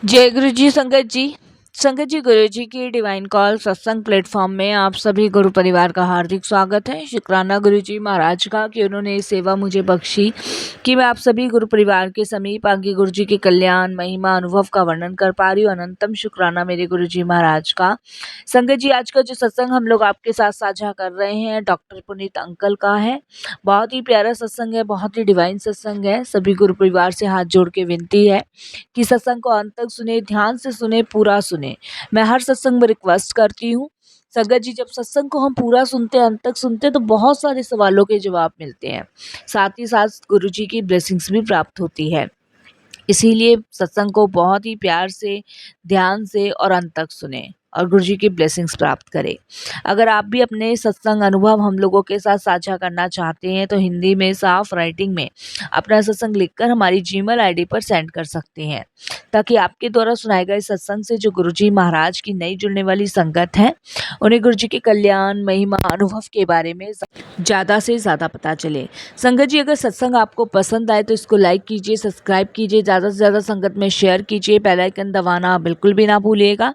जय गुरु जी संगत जी। संगत जी, गुरु जी की डिवाइन कॉल सत्संग प्लेटफॉर्म में आप सभी गुरु परिवार का हार्दिक स्वागत है। शुक्राना गुरु जी महाराज का कि उन्होंने ये सेवा मुझे बख्शी कि मैं आप सभी गुरु परिवार के समीप आगे गुरु जी के कल्याण महिमा अनुभव का वर्णन कर पा रही हूँ। अनंतम शुक्राना मेरे गुरु जी महाराज का। संगत जी, आज का जो सत्संग हम लोग आपके साथ साझा कर रहे हैं डॉक्टर पुनीत अंकल का है। बहुत ही प्यारा सत्संग है, बहुत ही डिवाइन सत्संग है। सभी गुरु परिवार से हाथ जोड़ के विनती है कि सत्संग को अंत तक सुने, ध्यान से सुने, पूरा सुने। मैं हर सत्संग में रिक्वेस्ट करती हूँ संगत जी, जब सत्संग को हम पूरा सुनते हैं, अंत तक सुनते हैं, तो बहुत सारे सवालों के जवाब मिलते हैं। साथ ही साथ गुरु जी की ब्लेसिंग्स भी प्राप्त होती है। इसीलिए सत्संग को बहुत ही प्यार से, ध्यान से और अंत तक सुने और गुरु जी की ब्लेसिंग्स प्राप्त करें। अगर आप भी अपने सत्संग अनुभव हम लोगों के साथ साझा करना चाहते हैं तो हिंदी में साफ राइटिंग में अपना सत्संग लिखकर हमारी जीमेल आईडी पर सेंड कर सकते हैं, ताकि आपके द्वारा सुनाए गए सत्संग से जो गुरु जी महाराज की नई जुड़ने वाली संगत है, उन्हें गुरु जी के कल्याण महिमा अनुभव के बारे में ज़्यादा से ज़्यादा पता चले। संगत जी, अगर सत्संग आपको पसंद आए तो इसको लाइक कीजिए, सब्सक्राइब कीजिए, ज़्यादा से ज़्यादा संगत में शेयर कीजिए, बेल आइकन दबाना बिल्कुल भी ना भूलिएगा।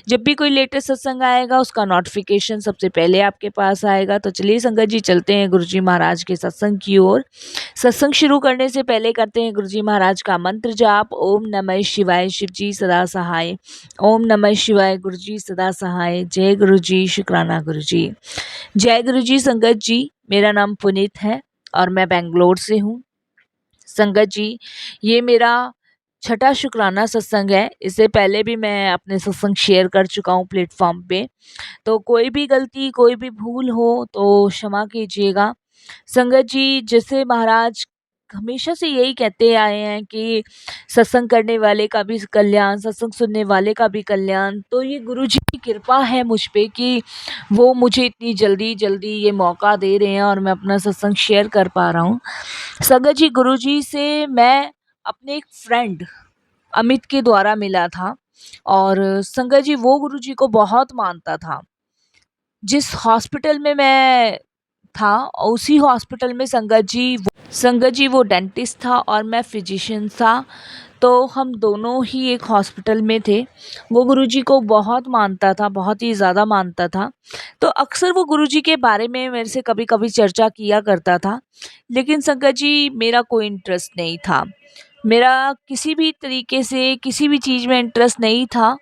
जब भी कोई लेटेस्ट सत्संग आएगा उसका नोटिफिकेशन सबसे पहले आपके पास आएगा। तो चलिए संगत जी, चलते हैं गुरु जी महाराज के सत्संग की ओर। सत्संग शुरू करने से पहले करते हैं गुरु जी महाराज का मंत्र जाप। ओम नमः शिवाय, शिव जी सदा सहाय। ओम नमः शिवाय, गुरु जी सदा सहाय। जय गुरु जी, शुक्राना गुरु जी। जय गुरु जी संगत जी, मेरा नाम पुनीत है और मैं बेंगलोर से हूँ। संगत जी, ये मेरा छठा शुक्राना सत्संग है। इससे पहले भी मैं अपने सत्संग शेयर कर चुका हूँ प्लेटफॉर्म पे। तो कोई भी गलती, कोई भी भूल हो तो क्षमा कीजिएगा। संगत जी, जैसे महाराज हमेशा से यही कहते आए हैं कि सत्संग करने वाले का भी कल्याण, सत्संग सुनने वाले का भी कल्याण। तो ये गुरु जी की कृपा है मुझ पे कि वो मुझे इतनी जल्दी जल्दी ये मौका दे रहे हैं और मैं अपना सत्संग शेयर कर पा रहा हूँ। संगत जी, गुरु जी से मैं अपने एक फ्रेंड अमित के द्वारा मिला था और संगत जी वो गुरु जी को बहुत मानता था। जिस हॉस्पिटल में मैं था उसी हॉस्पिटल में संगत जी वो डेंटिस्ट था और मैं फिजिशियन था। तो हम दोनों ही एक हॉस्पिटल में थे। वो गुरुजी को बहुत मानता था, बहुत ही ज़्यादा मानता था। तो अक्सर वो गुरुजी के बारे में मेरे से कभी-कभी चर्चा किया करता था। लेकिन संगत जी, मेरा कोई इंटरेस्ट नहीं था। मेरा किसी भी तरीके से किसी भी चीज़ में इंटरेस्ट नहीं था,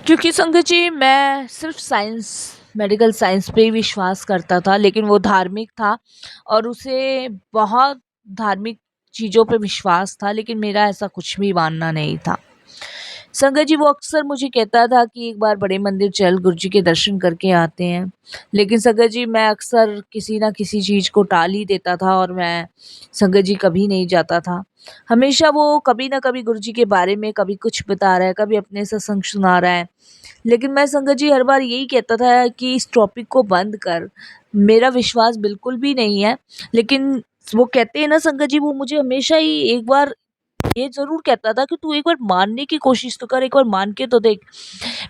क्योंकि संगत जी मैं सिर्फ साइंस, मेडिकल साइंस पे ही विश्वास करता था। लेकिन वो धार्मिक था और उसे बहुत धार्मिक चीज़ों पे विश्वास था, लेकिन मेरा ऐसा कुछ भी मानना नहीं था। संगत जी, वो अक्सर मुझे कहता था कि एक बार बड़े मंदिर चल, गुरु जी के दर्शन करके आते हैं। लेकिन संगत जी, मैं अक्सर किसी ना किसी चीज़ को टाल ही देता था और मैं संगत जी कभी नहीं जाता था। हमेशा वो कभी ना कभी गुरु जी के बारे में कभी कुछ बता रहा है, कभी अपने सत्संग सुना रहा है। लेकिन मैं संगत जी हर बार यही कहता था कि इस टॉपिक को बंद कर, मेरा विश्वास बिल्कुल भी नहीं है। लेकिन वो कहते हैं ना संगत जी, वो मुझे हमेशा ही एक बार ये ज़रूर कहता था कि तू एक बार मानने की कोशिश तो कर, एक बार मान के तो देख।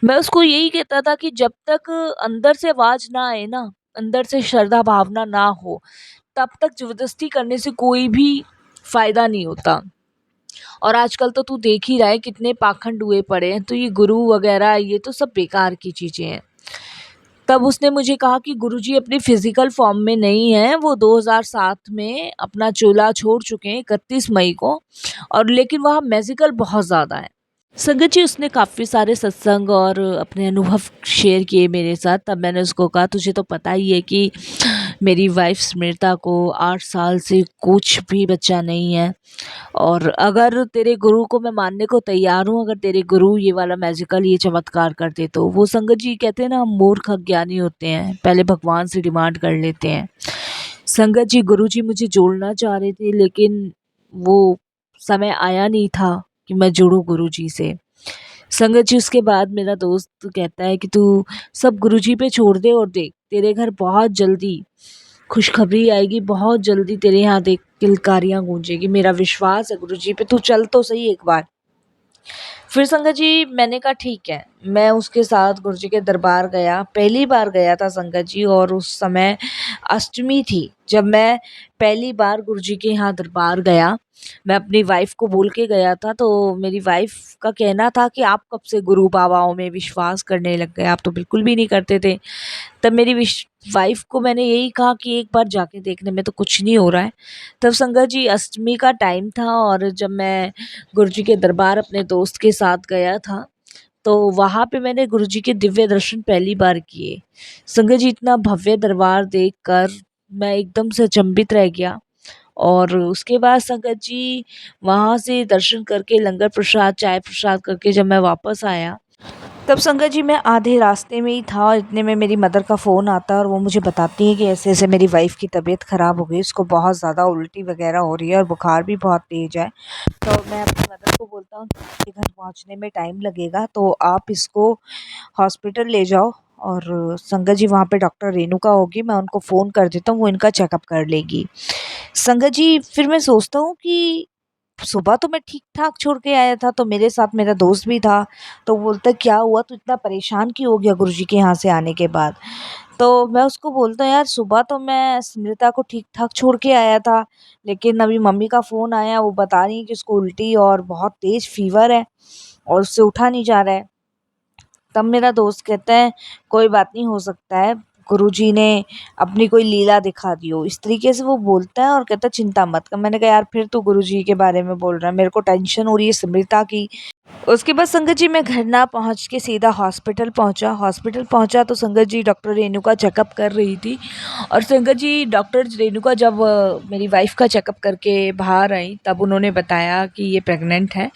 मैं उसको यही कहता था कि जब तक अंदर से आवाज़ ना आए ना, अंदर से श्रद्धा भावना ना हो, तब तक ज़बरदस्ती करने से कोई भी फ़ायदा नहीं होता। और आजकल तो तू देख ही रहा है कितने पाखंड हुए पड़े हैं, तो ये गुरु वगैरह ये तो सब बेकार की चीज़ें हैं। तब उसने मुझे कहा कि गुरुजी अपनी फिज़िकल फ़ॉर्म में नहीं हैं, वो 2007 में अपना चोला छोड़ चुके हैं 31 मई को, और लेकिन वहाँ मैजिकल बहुत ज़्यादा है। संगत जी, उसने काफ़ी सारे सत्संग और अपने अनुभव शेयर किए मेरे साथ। तब मैंने उसको कहा, तुझे तो पता ही है कि मेरी वाइफ़ स्मिता को 8 साल से कुछ भी बच्चा नहीं है, और अगर तेरे गुरु को मैं मानने को तैयार हूँ, अगर तेरे गुरु ये वाला मैजिकल ये चमत्कार करते तो। वो संगत जी कहते हैं ना, हम मूर्ख अज्ञानी होते हैं, पहले भगवान से डिमांड कर लेते हैं। संगत जी, गुरु जी मुझे जोड़ना चाह रहे थे, लेकिन वो समय आया नहीं था कि मैं जुड़ूँ गुरु जी से। संगत जी, उसके बाद मेरा दोस्त कहता है कि तू सब गुरु जी पे छोड़ दे और देख, तेरे घर बहुत जल्दी खुशखबरी आएगी, बहुत जल्दी तेरे यहाँ देख किलकारियाँ गूंजेगी। मेरा विश्वास है गुरु जी पे, तू चल तो सही एक बार। फिर संगत जी मैंने कहा ठीक है, मैं उसके साथ गुरु जी के दरबार गया। पहली बार गया था संगत जी, और उस समय अष्टमी थी जब मैं पहली बार गुरु जी के यहाँ दरबार गया। मैं अपनी वाइफ़ को बोल के गया था, तो मेरी वाइफ़ का कहना था कि आप कब से गुरु बाबाओं में विश्वास करने लग गए, आप तो बिल्कुल भी नहीं करते थे। तब मेरी वाइफ़ को मैंने यही कहा कि एक बार जाके देखने में तो कुछ नहीं हो रहा है। तब संगत जी अष्टमी का टाइम था और जब मैं गुरुजी के दरबार अपने दोस्त के साथ गया था, तो वहाँ पे मैंने गुरुजी के दिव्य दर्शन पहली बार किए। संगत जी इतना भव्य दरबार देखकर मैं एकदम से अचंभित रह गया। और उसके बाद संगत जी वहाँ से दर्शन करके लंगर प्रसाद, चाय प्रसाद करके जब मैं वापस आया, तब संगत जी मैं आधे रास्ते में ही था, इतने में मेरी मदर का फ़ोन आता है और वो मुझे बताती हैं कि ऐसे-ऐसे मेरी वाइफ़ की तबीयत ख़राब हो गई, उसको बहुत ज़्यादा उल्टी वग़ैरह हो रही है और बुखार भी बहुत तेज़ है। तो मैं अपनी मदर को बोलता हूँ कि घर पहुँचने में टाइम लगेगा, तो आप इसको हॉस्पिटल ले जाओ। और संगत जी वहाँ पे डॉक्टर रेणुका होगी, मैं उनको फ़ोन कर देता हूँ, वो इनका चेकअप कर लेगी। संगत जी फिर मैं सोचता हूँ कि सुबह तो मैं ठीक-ठाक छोड़ के आया था, तो मेरे साथ मेरा दोस्त भी था, तो वो बोलता है, "क्या हुआ? तू इतना परेशान क्यों हो गया गुरुजी के यहाँ से आने के बाद?" तो मैं उसको बोलता हूँ, "यार सुबह तो मैं स्मृता को ठीक-ठाक छोड़ के आया था, लेकिन अभी मम्मी का फ़ोन आया, वो बता रही हैं कि उसको उल्टी और बहुत तेज़ फ़ीवर है और उससे उठा नहीं जा रहा है।" तब मेरा दोस्त कहता है, "कोई बात नहीं, हो सकता है गुरुजी ने अपनी कोई लीला दिखा दी हो।" इस तरीके से वो बोलता है और कहता है, "चिंता मत कर।" मैंने कहा, "यार फिर तू गुरुजी के बारे में बोल रहा है, मेरे को टेंशन हो रही है स्मृता की।" उसके बाद संगत जी मैं घर ना पहुँच के सीधा हॉस्पिटल पहुँचा। हॉस्पिटल पहुँचा तो संगत जी डॉक्टर रेणुका चेकअप कर रही थी और संगत जी डॉक्टर रेणुका जब मेरी वाइफ़ का चेकअप करके बाहर आई, तब उन्होंने बताया कि ये प्रेग्नेंट हैं।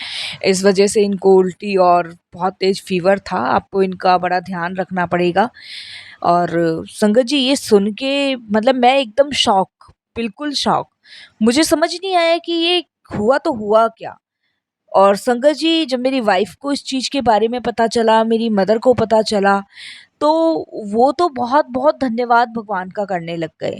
इस वजह से इनको उल्टी और बहुत तेज़ फ़ीवर था, आपको इनका बड़ा ध्यान रखना पड़ेगा। और संगत जी ये सुन के मतलब मैं एकदम शॉक, बिल्कुल शॉक। मुझे समझ नहीं आया कि ये हुआ तो हुआ क्या? और संगत जी जब मेरी वाइफ़ को इस चीज़ के बारे में पता चला, मेरी मदर को पता चला, तो वो तो बहुत-बहुत धन्यवाद भगवान का करने लग गए।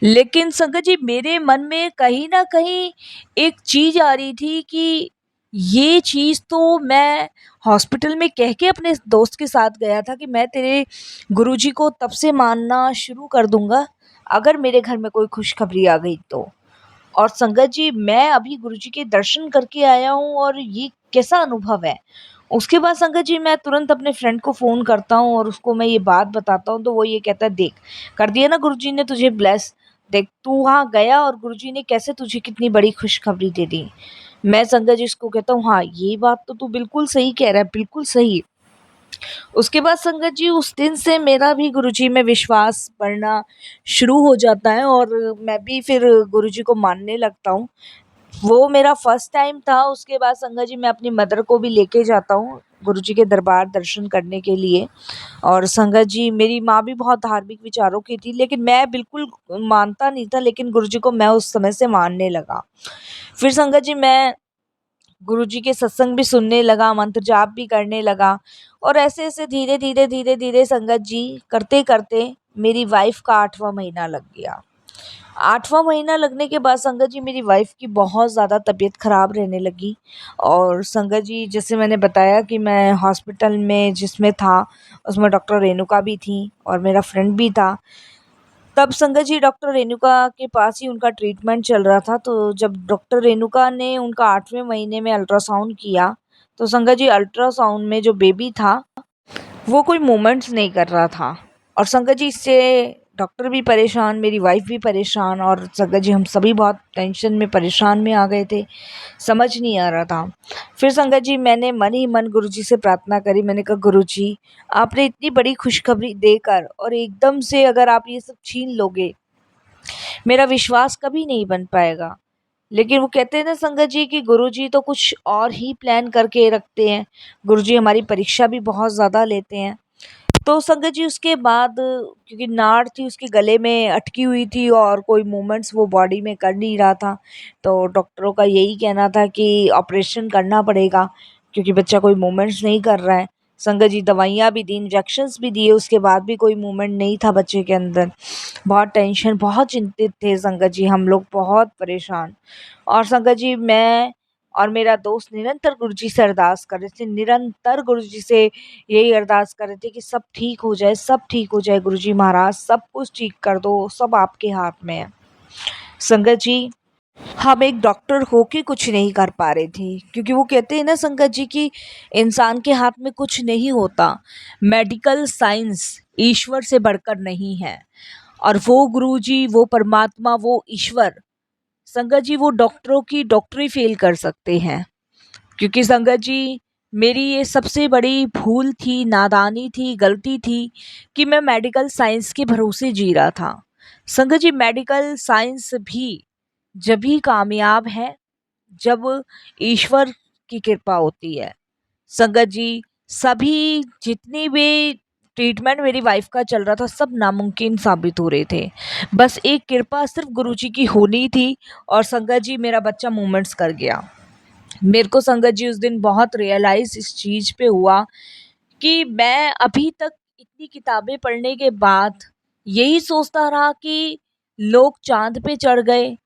लेकिन संगत जी मेरे मन में कहीं न कहीं एक चीज़ आ रही थी कि ये चीज़ तो मैं हॉस्पिटल में कह के अपने दोस्त के साथ गया था कि मैं तेरे गुरुजी को तब से मानना शुरू कर दूँगा, अगर मेरे घर में कोई खुशखबरी आ गई तो। और संगत जी मैं अभी गुरुजी के दर्शन करके आया हूँ और ये कैसा अनुभव है। उसके बाद संगत जी मैं तुरंत अपने फ्रेंड को फ़ोन करता हूँ और उसको मैं ये बात बताता हूँ, तो वो ये कहता है, देख कर दिया ना गुरुजी ने तुझे ब्लेस, देख तू वहाँ गया और गुरुजी ने कैसे तुझे कितनी बड़ी खुशखबरी दे दी। मैं संगत जी इसको कहता हूँ, हाँ ये बात तो तू बिल्कुल सही कह रहा है, बिल्कुल सही। उसके बाद संगत जी उस दिन से मेरा भी गुरुजी में विश्वास बढ़ना शुरू हो जाता है और मैं भी फिर गुरुजी को मानने लगता हूँ। वो मेरा फर्स्ट टाइम था, उसके बाद संगत जी मैं अपनी मदर को भी लेके जाता हूँ गुरुजी के दरबार दर्शन करने के लिए। और संगत जी मेरी माँ भी बहुत धार्मिक विचारों की थी, लेकिन मैं बिल्कुल मानता नहीं था, लेकिन गुरुजी को मैं उस समय से मानने लगा। फिर संगत जी मैं गुरुजी के सत्संग भी सुनने लगा, मंत्र जाप भी करने लगा और ऐसे-ऐसे धीरे-धीरे, धीरे-धीरे संगत जी करते-करते मेरी वाइफ़ का 8वाँ महीना लग गया। 8वाँ महीना लगने के बाद संगत जी मेरी वाइफ़ की बहुत ज़्यादा तबीयत ख़राब रहने लगी और संगत जी जैसे मैंने बताया कि मैं हॉस्पिटल में जिसमें था, उसमें डॉक्टर रेणुका भी थी और मेरा फ्रेंड भी था। तब संगत जी डॉक्टर रेणुका के पास ही उनका ट्रीटमेंट चल रहा था, तो जब डॉक्टर रेणुका ने उनका 8वें महीने में अल्ट्रासाउंड किया, तो संगत जी अल्ट्रासाउंड में जो बेबी था, वो कोई मूवमेंट्स नहीं कर रहा था। और संगत जी इससे डॉक्टर भी परेशान, मेरी वाइफ़ भी परेशान और संगत जी हम सभी बहुत टेंशन में, परेशान में आ गए थे, समझ नहीं आ रहा था। फिर संगत जी मैंने मन ही मन गुरुजी से प्रार्थना करी, मैंने कहा, "गुरुजी, आपने इतनी बड़ी खुशखबरी देकर और एकदम से अगर आप ये सब छीन लोगे, मेरा विश्वास कभी नहीं बन पाएगा।" लेकिन वो कहते हैं ना संगत जी कि गुरुजी तो कुछ और ही प्लान करके रखते हैं। गुरुजी हमारी परीक्षा भी बहुत ज़्यादा लेते हैं। तो संगत जी उसके बाद क्योंकि नाड़ थी उसके गले में अटकी हुई थी और कोई मूवमेंट्स वो बॉडी में कर नहीं रहा था, तो डॉक्टरों का यही कहना था कि ऑपरेशन करना पड़ेगा क्योंकि बच्चा कोई मूवमेंट्स नहीं कर रहा है। संगत जी दवाइयाँ भी दी, इंजेक्शंस भी दिए, उसके बाद भी कोई मूवमेंट नहीं था बच्चे के अंदर। बहुत टेंशन, बहुत चिंतित थे संगत जी, हम लोग बहुत परेशान। और संगत जी मैं और मेरा दोस्त निरंतर गुरुजी से अरदास कर रहे थे, निरंतर गुरुजी से यही अरदास कर रहे थे कि सब ठीक हो जाए, सब ठीक हो जाए गुरुजी महाराज, सब कुछ ठीक कर दो, सब आपके हाथ में है। संगत जी हम एक डॉक्टर होके कुछ नहीं कर पा रहे थे, क्योंकि वो कहते हैं ना संगत जी कि इंसान के हाथ में कुछ नहीं होता। मेडिकल साइंस ईश्वर से बढ़कर नहीं है। और वो गुरुजी, वो परमात्मा, वो ईश्वर, संगत जी वो डॉक्टरों की डॉक्टरी फेल कर सकते हैं। क्योंकि संगत जी मेरी ये सबसे बड़ी भूल थी, नादानी थी, गलती थी कि मैं मेडिकल साइंस के भरोसे जी रहा था। संगत जी मेडिकल साइंस भी जब भी कामयाब है जब ईश्वर की कृपा होती है। संगत जी सभी जितनी भी ट्रीटमेंट मेरी वाइफ का चल रहा था सब नामुमकिन साबित हो रहे थे। बस एक कृपा सिर्फ गुरुजी की होनी थी और संगत जी मेरा बच्चा मूवमेंट्स कर गया। मेरे को संगत जी उस दिन बहुत रियलाइज इस चीज़ पे हुआ कि मैं अभी तक इतनी किताबें पढ़ने के बाद यही सोचता रहा कि लोग चाँद पे चढ़ गए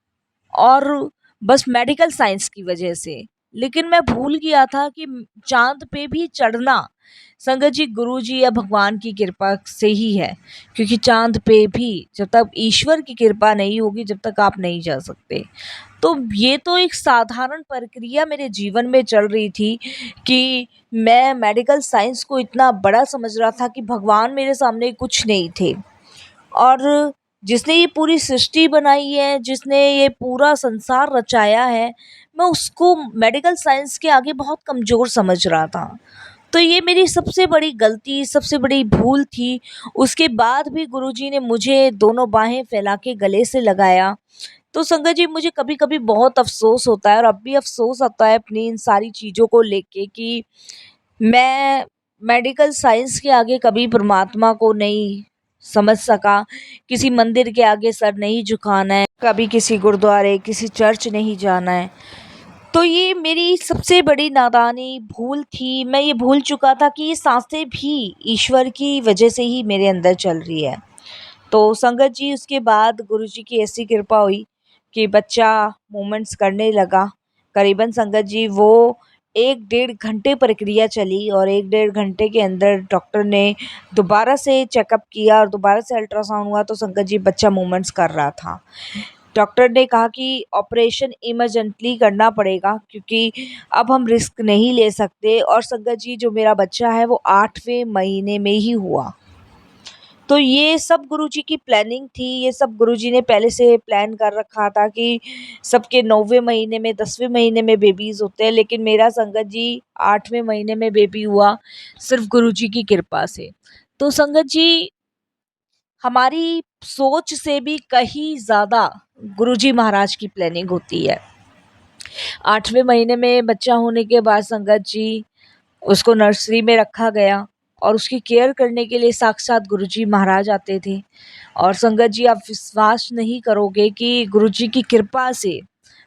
और बस मेडिकल साइंस की वजह से। लेकिन मैं भूल गया था कि चाँद पे भी चढ़ना संगत जी गुरुजी या भगवान की कृपा से ही है। क्योंकि चाँद पे भी जब तक ईश्वर की कृपा नहीं होगी जब तक आप नहीं जा सकते। तो ये तो एक साधारण प्रक्रिया मेरे जीवन में चल रही थी कि मैं मेडिकल साइंस को इतना बड़ा समझ रहा था कि भगवान मेरे सामने कुछ नहीं थे। और जिसने ये पूरी सृष्टि बनाई है, जिसने ये पूरा संसार रचाया है, मैं उसको मेडिकल साइंस के आगे बहुत कमज़ोर समझ रहा था। तो ये मेरी सबसे बड़ी गलती, सबसे बड़ी भूल थी। उसके बाद भी गुरुजी ने मुझे दोनों बाहें फैला के गले से लगाया। तो संगत जी मुझे कभी-कभी बहुत अफ़सोस होता है और अब भी अफ़सोस आता है अपनी इन सारी चीज़ों को लेके कि मैं मेडिकल साइंस के आगे कभी परमात्मा को नहीं समझ सका, किसी मंदिर के आगे सर नहीं झुकाना है, कभी किसी गुरुद्वारे, किसी चर्च नहीं जाना है। तो ये मेरी सबसे बड़ी नादानी भूल थी। मैं ये भूल चुका था कि ये साँसें भी ईश्वर की वजह से ही मेरे अंदर चल रही है। तो संगत जी उसके बाद गुरुजी की ऐसी कृपा हुई कि बच्चा मूवमेंट्स करने लगा। करीबन संगत जी वो 1 डेढ़ घंटे प्रक्रिया चली और 1 डेढ़ घंटे के अंदर डॉक्टर ने दोबारा से चेकअप किया और दोबारा से अल्ट्रासाउंड हुआ तो संगत जी बच्चा मूवमेंट्स कर रहा था। डॉक्टर ने कहा कि ऑपरेशन इमरजेंटली करना पड़ेगा क्योंकि अब हम रिस्क नहीं ले सकते। और संगत जी जो मेरा बच्चा है वो 8वें महीने में ही हुआ। तो ये सब गुरुजी की प्लानिंग थी, ये सब गुरुजी ने पहले से प्लान कर रखा था कि सबके 9वें महीने में, 10वें महीने में बेबीज़ होते हैं, लेकिन मेरा संगत जी 8वें महीने में बेबी हुआ, सिर्फ़ गुरुजी की कृपा से। तो संगत जी हमारी सोच से भी कहीं ज़्यादा गुरुजी महाराज की प्लानिंग होती है। 8वें महीने में बच्चा होने के बाद संगत जी उसको नर्सरी में रखा गया और उसकी केयर करने के लिए साक्षात गुरुजी महाराज आते थे। और संगत जी आप विश्वास नहीं करोगे कि गुरुजी की कृपा से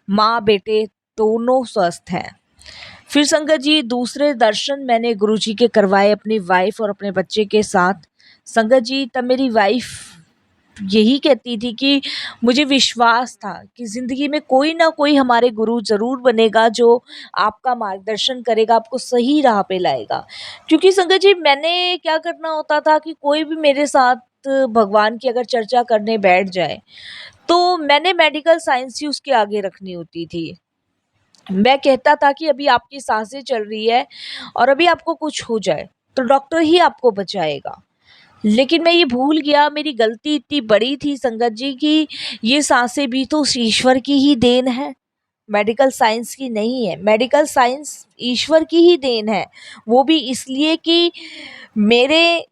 माँ बेटे दोनों स्वस्थ हैं। फिर संगत जी दूसरे दर्शन मैंने गुरुजी के करवाए अपनी वाइफ और अपने बच्चे के साथ। संगत जी तब मेरी वाइफ यही कहती थी कि मुझे विश्वास था कि ज़िंदगी में कोई ना कोई हमारे गुरु ज़रूर बनेगा जो आपका मार्गदर्शन करेगा, आपको सही राह पे लाएगा। क्योंकि संगत जी मैंने क्या करना होता था कि कोई भी मेरे साथ भगवान की अगर चर्चा करने बैठ जाए, तो मैंने मेडिकल साइंस ही उसके आगे रखनी होती थी। मैं कहता था कि अभी आपकी साँसें चल रही है और अभी आपको कुछ हो जाए, तो डॉक्टर ही आपको बचाएगा। लेकिन मैं ये भूल गया, मेरी गलती इतनी बड़ी थी संगत जी कि ये साँसें भी तो उस ईश्वर की ही देन है, मेडिकल साइंस की नहीं है। मेडिकल साइंस ईश्वर की ही देन है, वो भी इसलिए कि मेरे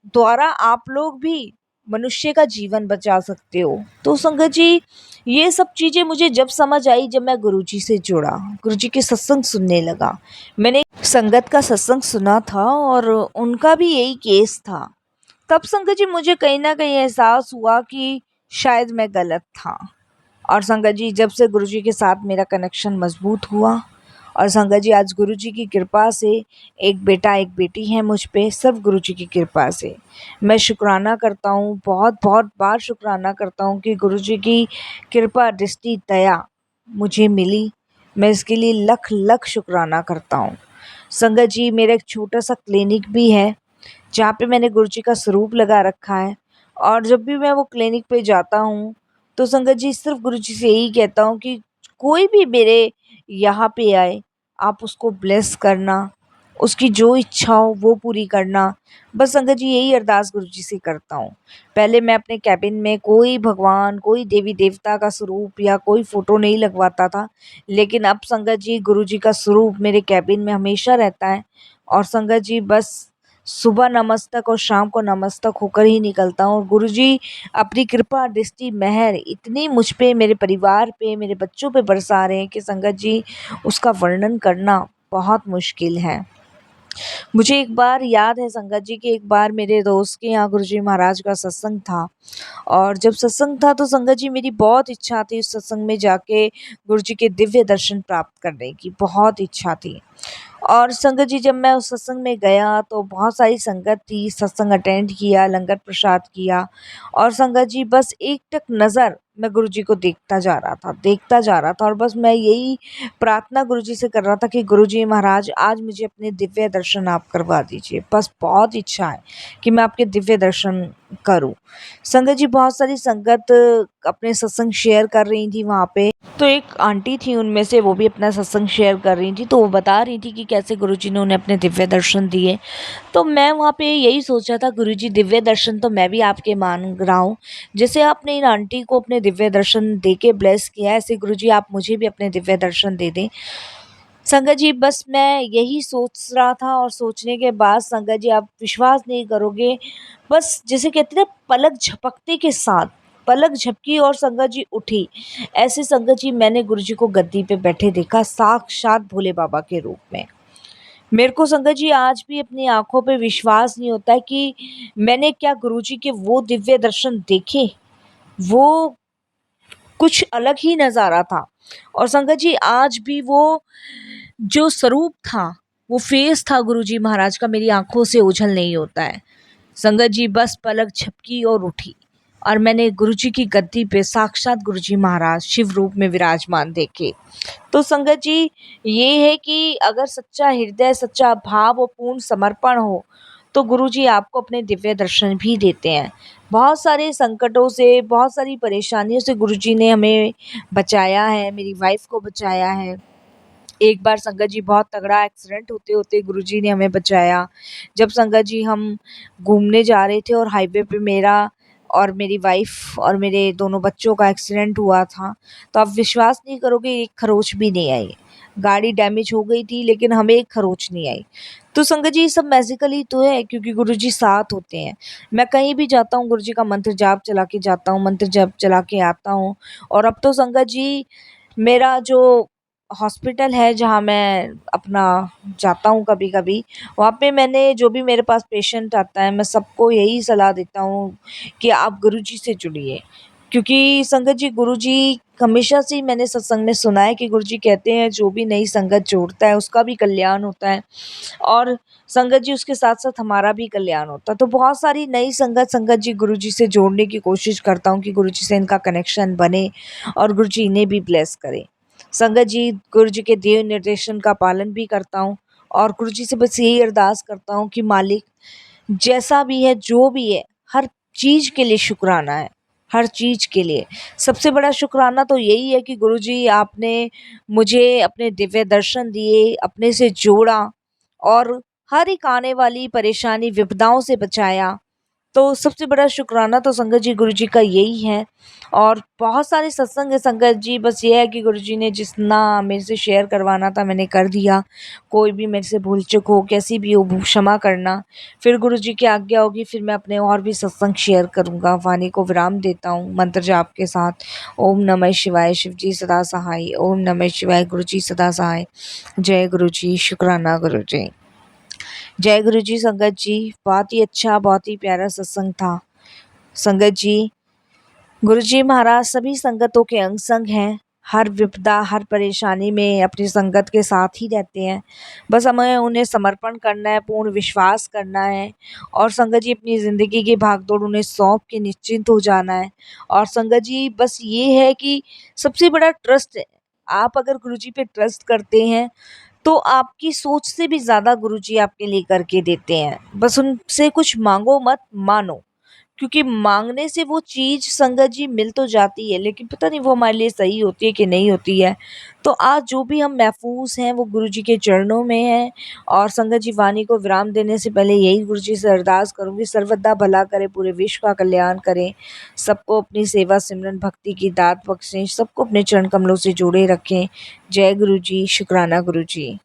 द्वारा आप लोग भी मनुष्य का जीवन बचा सकते हो। तो संगत जी ये सब चीज़ें मुझे जब समझ आई जब मैं गुरुजी से जुड़ा, गुरुजी के सत्संग सुनने लगा। मैंने संगत का सत्संग सुना था और उनका भी यही केस था। तब संगत जी मुझे कहीं न कहीं एहसास हुआ कि शायद मैं गलत था। और संगत जी जब से गुरुजी के साथ मेरा कनेक्शन मज़बूत हुआ और संगत जी आज गुरुजी की कृपा से एक बेटा एक बेटी है मुझ पे, सिर्फ़ गुरुजी की कृपा से। मैं शुक्राना करता हूँ, बहुत-बहुत बार शुक्राना करता हूँ कि गुरुजी की कृपा, दृष्टि, दया मुझे मिली। मैं इसके लिए लख-लख शुक्राना करता हूँ। संगत जी मेरा एक छोटा-सा क्लिनिक भी है जहाँ पे मैंने गुरुजी का स्वरूप लगा रखा है। और जब भी मैं वो क्लिनिक पे जाता हूँ तो संगत जी सिर्फ़ गुरुजी से यही कहता हूँ कि कोई भी मेरे यहाँ पे आए, आप उसको ब्लेस करना, उसकी जो इच्छा हो वो पूरी करना। बस संगत जी यही अरदास गुरुजी से करता हूँ। पहले मैं अपने केबिन में कोई भगवान, कोई देवी देवता का स्वरूप या कोई फ़ोटो नहीं लगवाता था, लेकिन अब संगत जी गुरुजी का स्वरूप मेरे केबिन में हमेशा रहता है। और संगत जी बस सुबह नमस्तक और शाम को नमस्तक होकर ही निकलता हूँ। और गुरुजी अपनी कृपा, दृष्टि, मेहर इतनी मुझ पे, मेरे परिवार पे, मेरे बच्चों पे बरसा रहे हैं कि संगत जी उसका वर्णन करना बहुत मुश्किल है। मुझे एक बार याद है संगत जी कि एक बार मेरे दोस्त के यहाँ गुरुजी महाराज का सत्संग था। और जब सत्संग था तो संगत जी मेरी बहुत इच्छा थी उस सत्संग में जाके गुरुजी के दिव्य दर्शन प्राप्त करने की, बहुत इच्छा थी। और संगत जी जब मैं उस सत्संग में गया तो बहुत सारी संगत थी, सत्संग अटेंड किया, लंगर प्रसाद किया। और संगत जी बस एकटक नज़र मैं गुरुजी को देखता जा रहा था और बस मैं यही प्रार्थना गुरुजी से कर रहा था कि गुरुजी महाराज आज मुझे अपने दिव्य दर्शन आप करवा दीजिए। बस बहुत इच्छा है कि मैं आपके दिव्य दर्शन करूं। संगत जी बहुत सारी संगत अपने सत्संग शेयर कर रही थी वहाँ पे। तो एक आंटी थी उनमें से, वो भी अपना सत्संग शेयर कर रही थी, तो वो बता रही थी कि कैसे गुरुजी ने उन्हें अपने दिव्य दर्शन दिए। तो मैं वहाँ पे यही सोच रहा था गुरुजी दिव्य दर्शन तो मैं भी आपके मांग रहा हूँ, जैसे आपने इन आंटी को अपने दिव्य दर्शन दे के ब्लेस किया, ऐसे गुरुजी आप मुझे भी अपने दिव्य दर्शन दे दें। संगत जी बस मैं यही सोच रहा था और सोचने के बाद संगत जी आप विश्वास नहीं करोगे, बस जैसे कहते हैं ना, पलक झपकते के साथ पलक झपकी और संगत जी उठी। ऐसे संगत जी मैंने गुरुजी को गद्दी पे बैठे देखा, साक्षात भोले बाबा के रूप में। मेरे को संगत जी आज भी अपनी आंखों पे विश्वास नहीं होता है कि मैंने क्या गुरुजी के वो दिव्य दर्शन देखे। वो कुछ अलग ही नज़ारा था। और संगत जी आज भी वो जो स्वरूप था, वो फेस था गुरुजी महाराज का, मेरी आंखों से ओझल नहीं होता है। संगत जी बस पलक झपकी और उठी और मैंने गुरुजी की गद्दी पे साक्षात गुरुजी महाराज शिव रूप में विराजमान देखे। तो संगत जी ये है कि अगर सच्चा हृदय, सच्चा भाव और पूर्ण समर्पण हो तो गुरुजी आपको अपने दिव्य दर्शन भी देते हैं। बहुत सारे संकटों से, बहुत सारी परेशानियों से गुरुजी ने हमें बचाया है, मेरी वाइफ को बचाया है। एक बार संगत जी बहुत तगड़ा एक्सीडेंट होते होते गुरुजी ने हमें बचाया। जब संगत जी हम घूमने जा रहे थे और हाईवे पे मेरा और मेरी वाइफ और मेरे दोनों बच्चों का एक्सीडेंट हुआ था, तो आप विश्वास नहीं करोगे एक खरोच भी नहीं आई। गाड़ी डैमेज हो गई थी लेकिन हमें एक खरोच नहीं आई। तो संगत जी ये सब मैजिकली तो है क्योंकि गुरुजी साथ होते हैं। मैं कहीं भी जाता हूँ गुरुजी का मंत्र जाप चला के जाता हूँ, मंत्र जाप चला के आता हूँ। और अब तो संगत जी मेरा जो हॉस्पिटल है जहाँ मैं अपना जाता हूँ कभी-कभी, वहाँ पे मैंने जो भी मेरे पास पेशेंट आता है मैं सबको यही सलाह देता हूँ कि आप गुरुजी से जुड़िए। क्योंकि संगत जी गुरुजी हमेशा से ही मैंने सत्संग में सुना है कि गुरुजी कहते हैं जो भी नई संगत जोड़ता है उसका भी कल्याण होता है और संगत जी उसके साथ-साथ हमारा भी कल्याण होता है। तो बहुत सारी नई संगत जी गुरुजी से जोड़ने की कोशिश करता हूँ कि गुरुजी से इनका कनेक्शन बने और गुरुजी इन्हें भी ब्लेस करें। संगत जी गुरुजी के दिए निर्देशन का पालन भी करता हूँ और गुरुजी से बस यही अरदास करता हूँ कि मालिक जैसा भी है, जो भी है, हर चीज़ के लिए शुक्राना है, हर चीज़ के लिए। सबसे बड़ा शुक्राना तो यही है कि गुरुजी आपने मुझे अपने दिव्य दर्शन दिए, अपने से जोड़ा और हर एक आने वाली परेशानी, विपदाओं से बचाया। तो सबसे बड़ा शुक्राना तो संगत जी गुरुजी का यही है। और बहुत सारे सत्संग है संगत जी, बस ये है कि गुरुजी ने जितना मेरे से शेयर करवाना था मैंने कर दिया। कोई भी मेरे से भूल चूक हो, कैसी भी हो, क्षमा करना। फिर गुरुजी की आज्ञा होगी फिर मैं अपने और भी सत्संग शेयर करूँगा। वाणी को विराम देता हूँ मंत्र जाप के साथ। ओम नमः शिवाय, शिव जी सदा सहाय। ओम नमः शिवाय, गुरुजी सदा सहाय। जय गुरुजी, शुक्राना गुरुजी। जय गुरुजी। संगत जी बहुत ही अच्छा, बहुत ही प्यारा सत्संग था। संगत जी गुरुजी महाराज सभी संगतों के अंग संग हैं। हर विपदा, हर परेशानी में अपनी संगत के साथ ही रहते हैं। बस हमें उन्हें समर्पण करना है, पूर्ण विश्वास करना है और संगत जी अपनी ज़िंदगी की भागदौड़ उन्हें सौंप के निश्चिंत हो जाना है। और संगत जी बस ये है कि सबसे बड़ा ट्रस्ट है। आप अगर गुरुजी पे ट्रस्ट करते हैं तो आपकी सोच से भी ज़्यादा गुरुजी आपके लिए करके देते हैं। बस उनसे कुछ माँगो मत, मानो। क्योंकि मांगने से वो चीज़ संगत जी मिल तो जाती है, लेकिन पता नहीं वो हमारे लिए सही होती है कि नहीं होती है। तो आज जो भी हम महफूज हैं वो गुरु जी के चरणों में है। और संगत जी वाणी को विराम देने से पहले यही गुरु जी से अरदास करूंगी, सर्वदा भला करे, पूरे विश्व का कल्याण करें, सबको अपनी सेवा सिमरन भक्ति की दात बख्शें, सबको अपने चरण कमलों से जोड़े रखें। जय गुरु जी, शुक्राना गुरु जी।